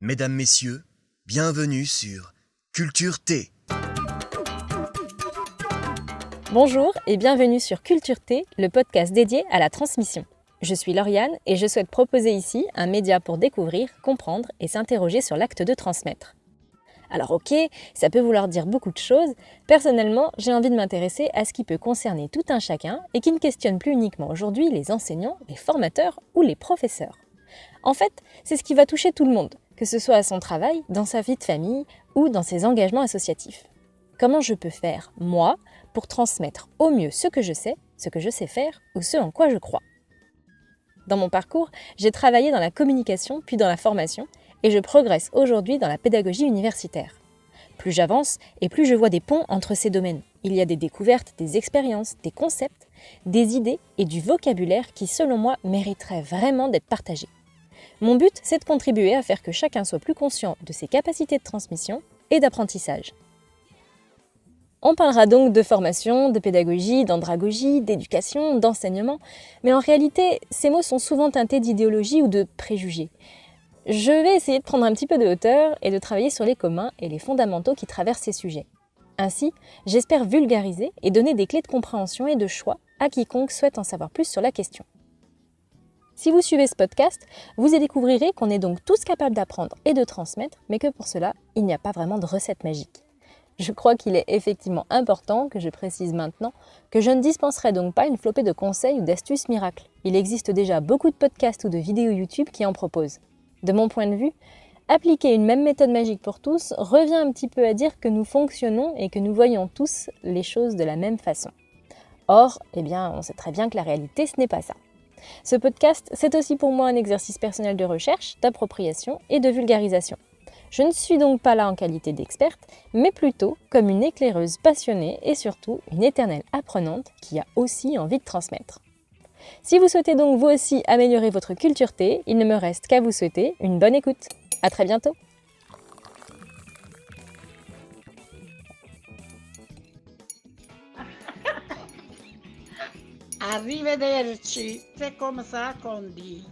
Mesdames, Messieurs, bienvenue sur Culture T. Bonjour et bienvenue sur Culture T, le podcast dédié à la transmission. Je suis Lauriane et je souhaite proposer ici un média pour découvrir, comprendre et s'interroger sur l'acte de transmettre. Alors ok, ça peut vouloir dire beaucoup de choses. Personnellement, j'ai envie de m'intéresser à ce qui peut concerner tout un chacun et qui ne questionne plus uniquement aujourd'hui les enseignants, les formateurs ou les professeurs. En fait, c'est ce qui va toucher tout le monde, que ce soit à son travail, dans sa vie de famille ou dans ses engagements associatifs. Comment je peux faire, moi, pour transmettre au mieux ce que je sais faire ou ce en quoi je crois. Dans mon parcours, j'ai travaillé dans la communication puis dans la formation et je progresse aujourd'hui dans la pédagogie universitaire. Plus j'avance et plus je vois des ponts entre ces domaines. Il y a des découvertes, des expériences, des concepts, des idées et du vocabulaire qui, selon moi, mériteraient vraiment d'être partagés. Mon but, c'est de contribuer à faire que chacun soit plus conscient de ses capacités de transmission et d'apprentissage. On parlera donc de formation, de pédagogie, d'andragogie, d'éducation, d'enseignement, mais en réalité, ces mots sont souvent teintés d'idéologie ou de préjugés. Je vais essayer de prendre un petit peu de hauteur et de travailler sur les communs et les fondamentaux qui traversent ces sujets. Ainsi, j'espère vulgariser et donner des clés de compréhension et de choix à quiconque souhaite en savoir plus sur la question. Si vous suivez ce podcast, vous y découvrirez qu'on est donc tous capables d'apprendre et de transmettre, mais que pour cela, il n'y a pas vraiment de recette magique. Je crois qu'il est effectivement important que je précise maintenant que je ne dispenserai donc pas une flopée de conseils ou d'astuces miracles. Il existe déjà beaucoup de podcasts ou de vidéos YouTube qui en proposent. De mon point de vue, appliquer une même méthode magique pour tous revient un petit peu à dire que nous fonctionnons et que nous voyons tous les choses de la même façon. Or, on sait très bien que la réalité, ce n'est pas ça. Ce podcast, c'est aussi pour moi un exercice personnel de recherche, d'appropriation et de vulgarisation. Je ne suis donc pas là en qualité d'experte, mais plutôt comme une éclaireuse passionnée et surtout une éternelle apprenante qui a aussi envie de transmettre. Si vous souhaitez donc vous aussi améliorer votre culture T, il ne me reste qu'à vous souhaiter une bonne écoute. À très bientôt. Arrivederci, c'est comme ça qu'on dit.